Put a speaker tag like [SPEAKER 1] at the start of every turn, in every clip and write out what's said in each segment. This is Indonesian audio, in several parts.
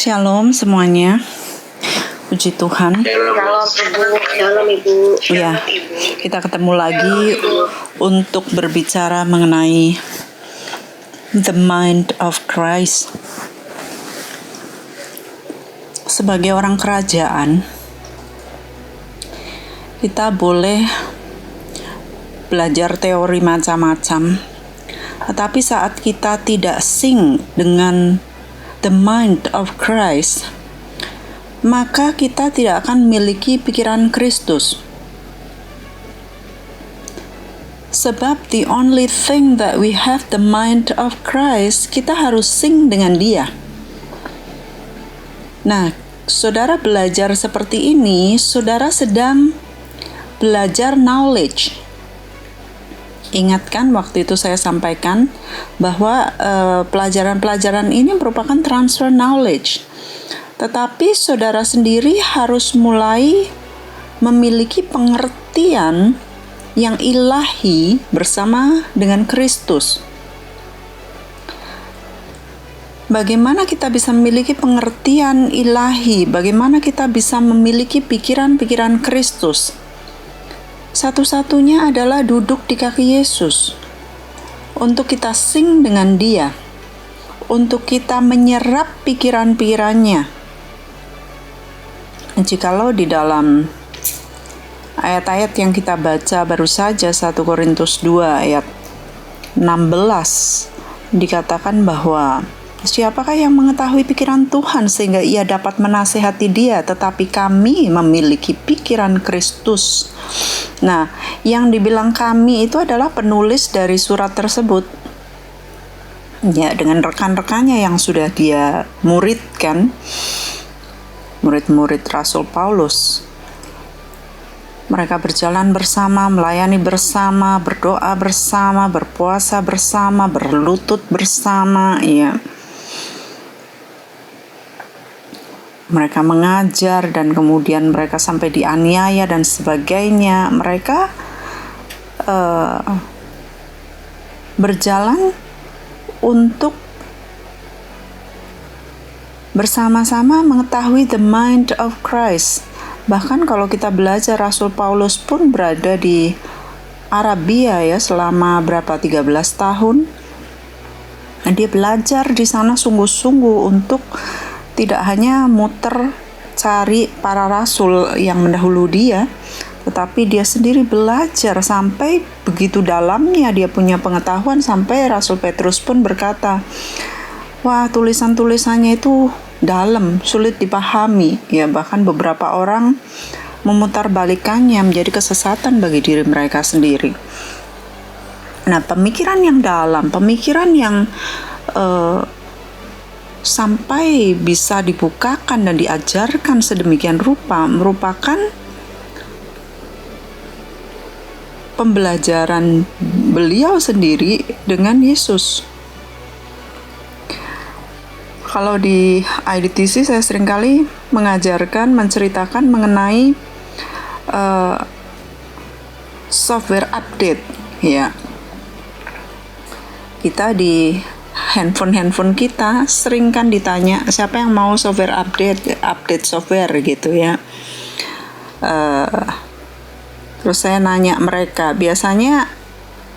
[SPEAKER 1] Shalom semuanya. Puji Tuhan.
[SPEAKER 2] Shalom Ibu.
[SPEAKER 1] Ya, kita ketemu lagi untuk berbicara mengenai the mind of Christ. Sebagai orang kerajaan, kita boleh belajar teori macam-macam, tetapi saat kita tidak sync dengan the mind of Christ, maka kita tidak akan memiliki pikiran Kristus. Sebab the only thing that we have the mind of Christ, kita harus sync dengan Dia. Nah, saudara belajar seperti ini, saudara sedang belajar knowledge. Ingat kan waktu itu saya sampaikan bahwa pelajaran-pelajaran ini merupakan transfer knowledge. Tetapi saudara sendiri harus mulai memiliki pengertian yang ilahi bersama dengan Kristus. Bagaimana kita bisa memiliki pengertian ilahi? Bagaimana kita bisa memiliki pikiran-pikiran Kristus? Satu-satunya adalah duduk di kaki Yesus. Untuk kita sync dengan Dia. Untuk kita menyerap pikiran-pikirannya. Jikalau di dalam ayat-ayat yang kita baca baru saja 1 Korintus 2 ayat 16 dikatakan bahwa siapakah yang mengetahui pikiran Tuhan sehingga ia dapat menasihati dia, tetapi kami memiliki pikiran Kristus. Nah, yang dibilang kami itu adalah penulis dari surat tersebut. Ya, dengan rekan-rekannya yang sudah dia muridkan, murid-murid Rasul Paulus. Mereka berjalan bersama, melayani bersama, berdoa bersama, berpuasa bersama, berlutut bersama, ya. Mereka mengajar dan kemudian mereka sampai dianiaya dan sebagainya. Mereka berjalan untuk bersama-sama mengetahui the mind of Christ. Bahkan kalau kita belajar, Rasul Paulus pun berada di Arabia ya selama 13 tahun. Dia belajar di sana sungguh-sungguh untuk tidak hanya muter cari para rasul yang mendahulu dia, tetapi dia sendiri belajar sampai begitu dalamnya dia punya pengetahuan sampai Rasul Petrus pun berkata, wah, tulisan-tulisannya itu dalam, sulit dipahami. Ya, bahkan beberapa orang memutarbalikannya menjadi kesesatan bagi diri mereka sendiri. Nah, pemikiran yang dalam, pemikiran yang sampai bisa dibukakan dan diajarkan sedemikian rupa merupakan pembelajaran beliau sendiri dengan Yesus. Kalau di IDTC saya seringkali menceritakan mengenai software update, ya. Kita di handphone kita sering kan ditanya siapa yang mau software update software gitu ya. Terus saya nanya mereka, biasanya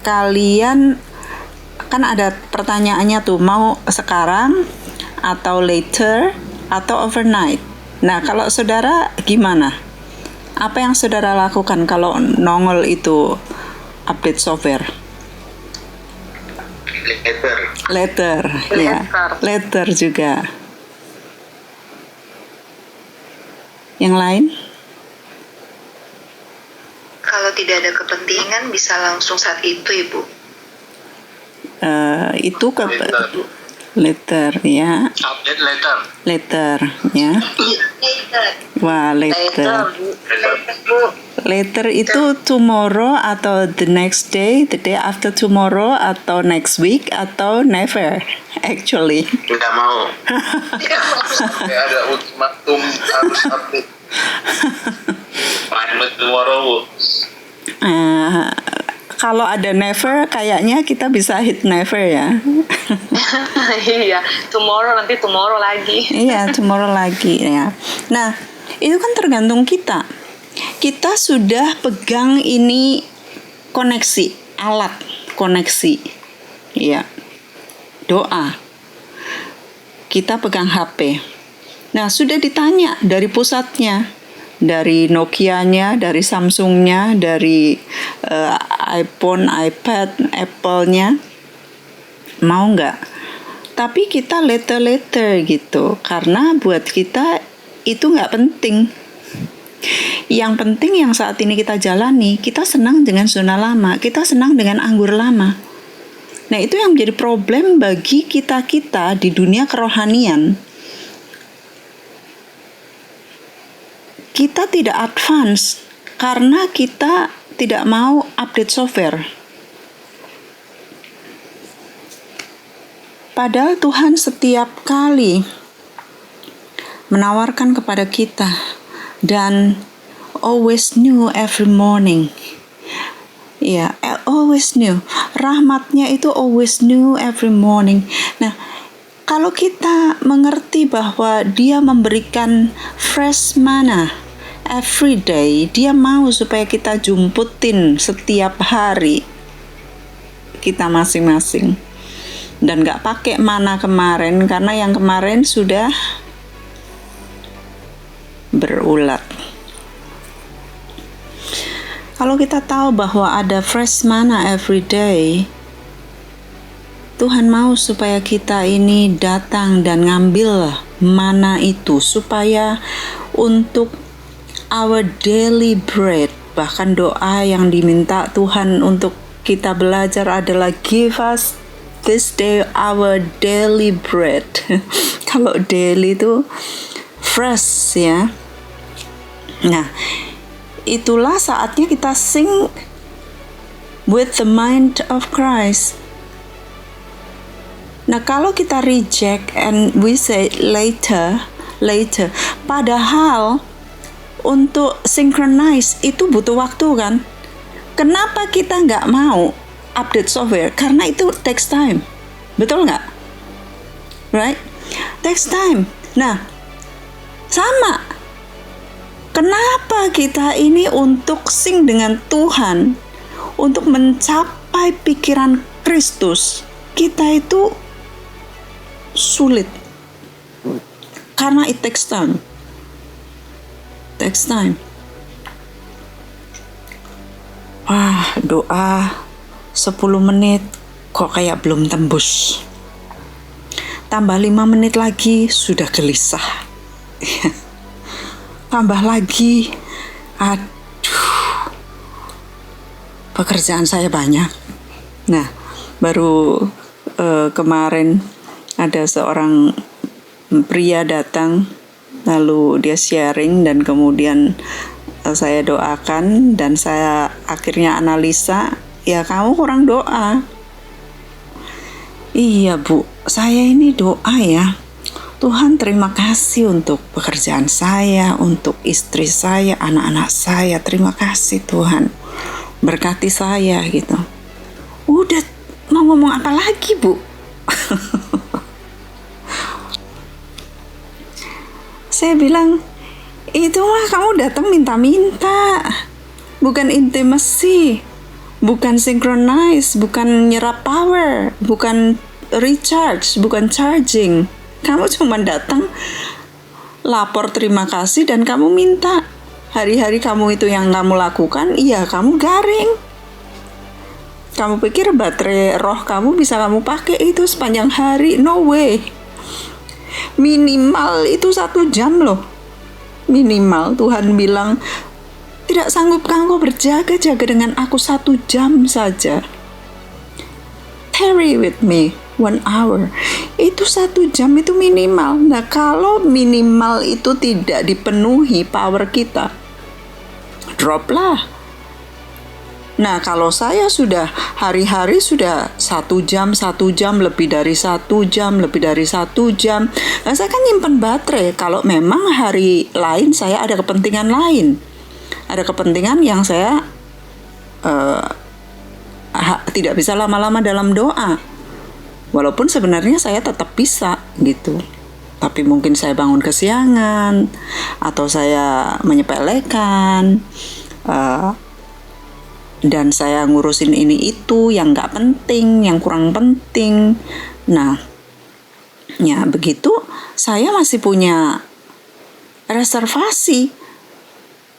[SPEAKER 1] kalian kan ada pertanyaannya tuh, mau sekarang atau later atau overnight. Nah, kalau saudara gimana? Apa yang saudara lakukan kalau nongol itu update software? Later, ya. Later juga. Yang lain?
[SPEAKER 2] Kalau tidak ada kepentingan bisa langsung saat itu, Ibu.
[SPEAKER 1] Itu later, ya.
[SPEAKER 3] Update later.
[SPEAKER 1] Later, ya. Wah, later. Later itu tomorrow atau the next day, the day after tomorrow atau next week atau never, actually.
[SPEAKER 3] Tidak mau. Kayak ada ultimatum harus update. Final tomorrow.
[SPEAKER 1] Kalau ada never, kayaknya kita bisa hit never ya.
[SPEAKER 4] Iya, tomorrow lagi.
[SPEAKER 1] Iya, tomorrow lagi ya. Nah, itu kan tergantung kita. Kita sudah pegang ini koneksi, alat koneksi. Ya. Doa. Kita pegang HP. Nah, sudah ditanya dari pusatnya, dari Nokia-nya, dari Samsung-nya, dari iPhone, iPad, Apple-nya, mau nggak? Tapi kita later gitu, karena buat kita itu nggak penting. Yang penting yang saat ini kita jalani, kita senang dengan zona lama, kita senang dengan anggur lama. Nah, itu yang menjadi problem bagi kita-kita di dunia kerohanian. Kita tidak advance karena kita tidak mau update software. Padahal Tuhan setiap kali menawarkan kepada kita dan always new every morning. Ya, always new. Rahmatnya itu always new every morning. Nah, kalau kita mengerti bahwa Dia memberikan fresh manna every day, Dia mau supaya kita jumputin setiap hari kita masing-masing. Dan gak pakai mana kemarin, karena yang kemarin sudah berulat. Kalau kita tahu bahwa ada fresh manna every day, Tuhan mau supaya kita ini datang dan ngambil mana itu, supaya untuk our daily bread, bahkan doa yang diminta Tuhan untuk kita belajar adalah give us this day our daily bread. Kalau daily itu fresh ya. Nah, itulah saatnya kita sing with the mind of Christ. Nah, kalau kita reject and we say later, padahal untuk synchronize itu butuh waktu kan? Kenapa kita nggak mau update software? Karena itu takes time. Betul nggak? Right? Takes time. Nah, sama. Kenapa kita ini untuk sync dengan Tuhan, untuk mencapai pikiran Kristus, kita itu sulit. Karena it takes time. Takes time. Wah, doa 10 menit kok kayak belum tembus. Tambah 5 menit lagi sudah gelisah. Tambah lagi, aduh, pekerjaan saya banyak. Nah, baru kemarin ada seorang pria datang, lalu dia sharing dan kemudian saya doakan dan saya akhirnya analisa, ya kamu kurang doa. Iya Bu, saya ini doa ya. Tuhan terima kasih untuk pekerjaan saya, untuk istri saya, anak-anak saya. Terima kasih Tuhan. Berkati saya gitu. Udah mau ngomong apa lagi Bu? Saya bilang, itu mah kamu datang minta-minta. Bukan intimacy, bukan synchronize, bukan nyerap power, bukan recharge, bukan charging. Kamu cuma datang, lapor terima kasih dan kamu minta. Hari-hari kamu itu yang kamu lakukan, iya kamu garing. Kamu pikir baterai roh kamu bisa kamu pakai itu sepanjang hari? No way. Minimal itu 1 jam loh. Minimal Tuhan bilang, tidak sanggupkah engkau berjaga-jaga dengan aku 1 jam saja? Tarry with me 1 hour. Itu 1 jam itu minimal. Nah, kalau minimal itu tidak dipenuhi power kita, drop lah. Nah, kalau saya sudah hari-hari sudah 1 jam, lebih dari 1 jam, nah saya kan nyimpen baterai. Kalau memang hari lain saya ada kepentingan lain, ada kepentingan yang saya tidak bisa lama-lama dalam doa. Walaupun sebenarnya saya tetap bisa gitu. Tapi mungkin saya bangun kesiangan atau saya menyepelekan dan saya ngurusin ini itu yang nggak penting, yang kurang penting. Nah, ya begitu saya masih punya reservasi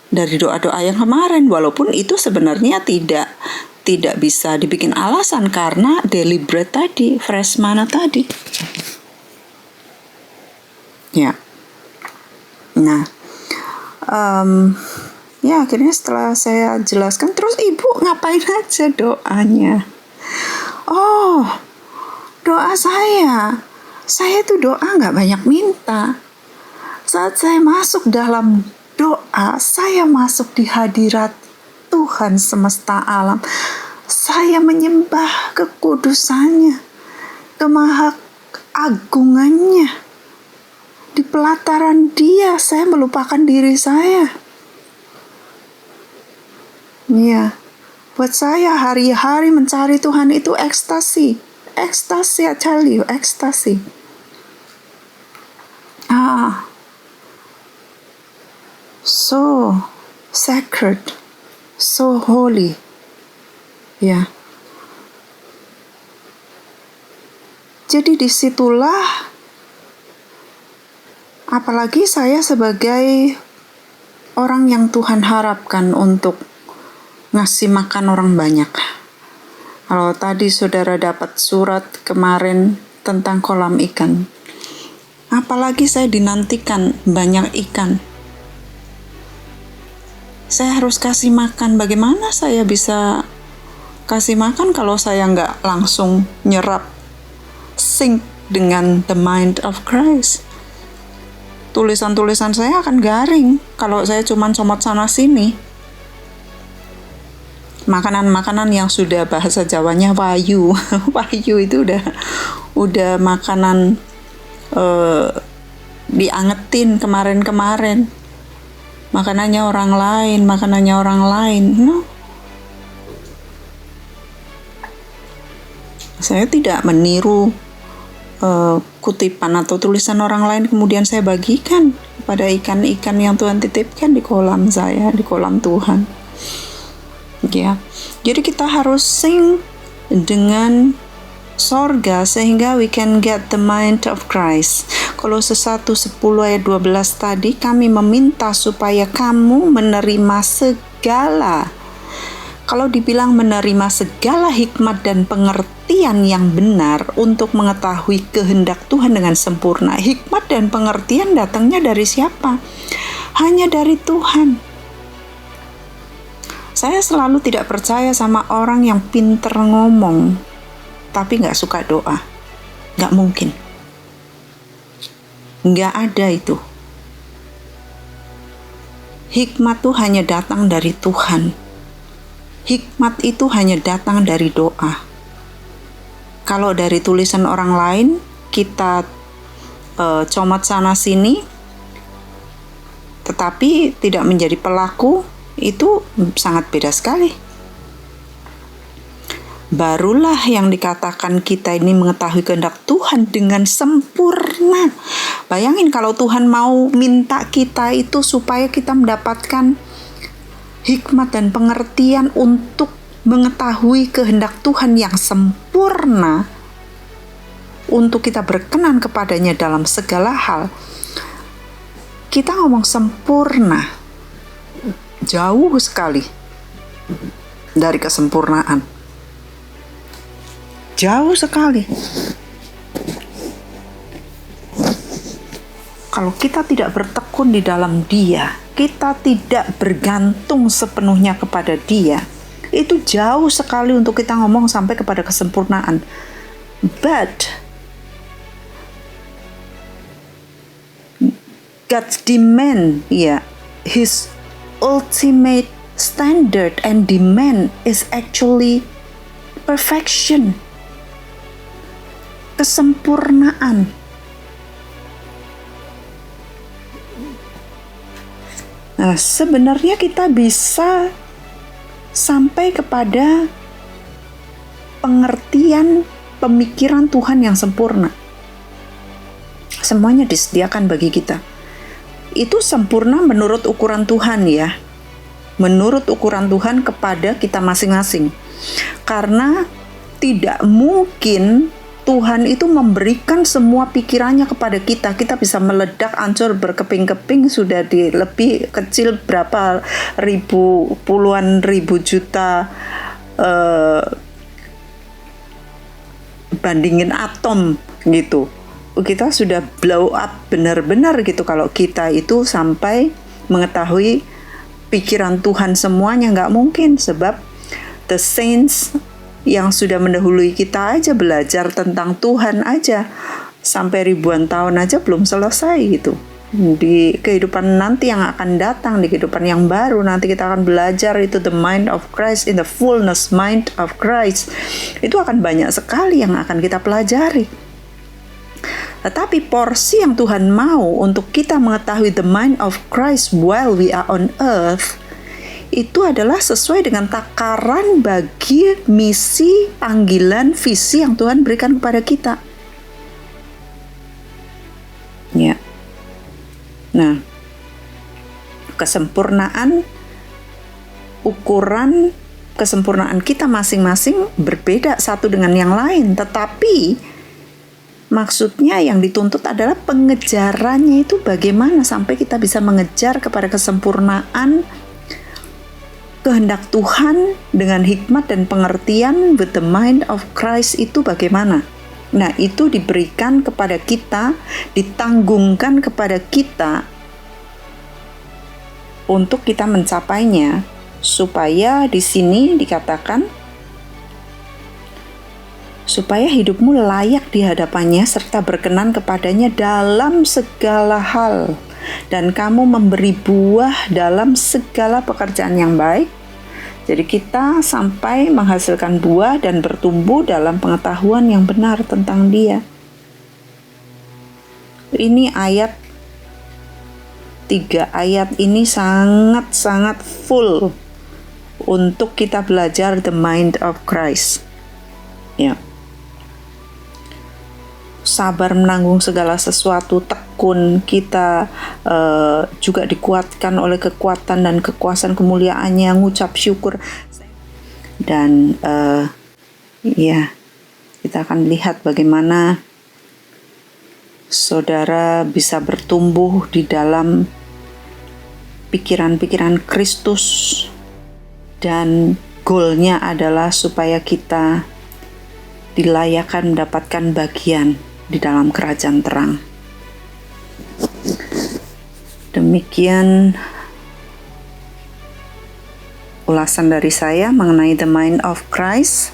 [SPEAKER 1] dari doa-doa yang kemarin, walaupun itu sebenarnya tidak bisa dibikin alasan karena deliberate tadi, fresh mana tadi. Ya. Nah, ya akhirnya setelah saya jelaskan, terus ibu ngapain aja doanya? Oh, doa saya tuh doa nggak banyak minta. Saat saya masuk dalam doa, saya masuk di hadirat Tuhan semesta alam. Saya menyembah kekudusannya, kemaha agungannya. Di pelataran Dia, saya melupakan diri saya. Ya, buat saya hari-hari mencari Tuhan itu ekstasi. Ekstasi, I tell you, ekstasi. So sacred, so holy. Ya. Jadi disitulah, apalagi saya sebagai orang yang Tuhan harapkan untuk ngasih makan orang banyak. Kalau tadi saudara dapat surat kemarin tentang kolam ikan, apalagi saya dinantikan banyak ikan. Saya harus kasih makan. Bagaimana saya bisa kasih makan kalau saya nggak langsung nyerap, sync dengan the mind of Christ? Tulisan-tulisan saya akan garing kalau saya cuma comot sana sini. Makanan-makanan yang sudah bahasa Jawanya wayu. Wayu itu udah makanan diangetin kemarin-kemarin. Makanannya orang lain. No. Saya tidak meniru kutipan atau tulisan orang lain kemudian saya bagikan kepada ikan-ikan yang Tuhan titipkan di kolam saya, di kolam Tuhan. Ya. Jadi kita harus sing dengan sorga sehingga we can get the mind of Christ. Kolose 1:10 ayat 12 tadi, kami meminta supaya kamu menerima segala. Kalau dibilang menerima segala hikmat dan pengertian yang benar untuk mengetahui kehendak Tuhan dengan sempurna. Hikmat dan pengertian datangnya dari siapa? Hanya dari Tuhan. Saya selalu tidak percaya sama orang yang pinter ngomong tapi gak suka doa. Gak mungkin. Gak ada itu. Hikmat itu hanya datang dari Tuhan. Hikmat itu hanya datang dari doa. Kalau dari tulisan orang lain, kita comot sana sini, tetapi tidak menjadi pelaku, itu sangat beda sekali. Barulah yang dikatakan kita ini mengetahui kehendak Tuhan dengan sempurna. Bayangin kalau Tuhan mau minta kita itu supaya kita mendapatkan hikmat dan pengertian untuk mengetahui kehendak Tuhan yang sempurna, untuk kita berkenan kepadanya dalam segala hal. Kita ngomong sempurna, jauh sekali dari kesempurnaan. Jauh sekali. Kalau kita tidak bertekun di dalam Dia, kita tidak bergantung sepenuhnya kepada Dia, itu jauh sekali untuk kita ngomong sampai kepada kesempurnaan. But God's demand, His ultimate standard and demand is actually perfection. Kesempurnaan. Nah, sebenarnya kita bisa sampai kepada pengertian pemikiran Tuhan yang sempurna. Semuanya disediakan bagi kita. Itu sempurna menurut ukuran Tuhan ya. Menurut ukuran Tuhan kepada kita masing-masing. Karena tidak mungkin Tuhan itu memberikan semua pikirannya kepada kita. Kita bisa meledak, hancur, berkeping-keping, sudah di lebih kecil berapa ribu, puluhan ribu juta bandingin atom gitu. Kita sudah blow up benar-benar gitu kalau kita itu sampai mengetahui pikiran Tuhan semuanya. Nggak mungkin, sebab the saints yang sudah mendahului kita aja belajar tentang Tuhan aja sampai ribuan tahun aja belum selesai gitu. Di kehidupan nanti yang akan datang, di kehidupan yang baru nanti kita akan belajar itu the mind of Christ, in the fullness mind of Christ. Itu akan banyak sekali yang akan kita pelajari. Tetapi porsi yang Tuhan mau untuk kita mengetahui the mind of Christ while we are on earth, itu adalah sesuai dengan takaran bagi misi, panggilan, visi yang Tuhan berikan kepada kita. Ya. Nah, kesempurnaan, ukuran kesempurnaan kita masing-masing berbeda satu dengan yang lain, tetapi maksudnya yang dituntut adalah pengejarannya itu bagaimana sampai kita bisa mengejar kepada kesempurnaan kehendak Tuhan dengan hikmat dan pengertian with the mind of Christ itu bagaimana. Nah, itu diberikan kepada kita, ditanggungkan kepada kita untuk kita mencapainya, supaya di sini dikatakan supaya hidupmu layak di hadapannya serta berkenan kepadanya dalam segala hal, dan kamu memberi buah dalam segala pekerjaan yang baik. Jadi kita sampai menghasilkan buah dan bertumbuh dalam pengetahuan yang benar tentang Dia. Ini ayat 3 ayat ini sangat-sangat full untuk kita belajar the mind of Christ. Ya. Sabar menanggung segala sesuatu, tekun, kita juga dikuatkan oleh kekuatan dan kekuasaan kemuliaannya, ngucap syukur. Dan ya, kita akan lihat bagaimana saudara bisa bertumbuh di dalam pikiran-pikiran Kristus, dan goalnya adalah supaya kita dilayakkan mendapatkan bagian di dalam kerajaan terang. Demikian ulasan dari saya mengenai the mind of Christ.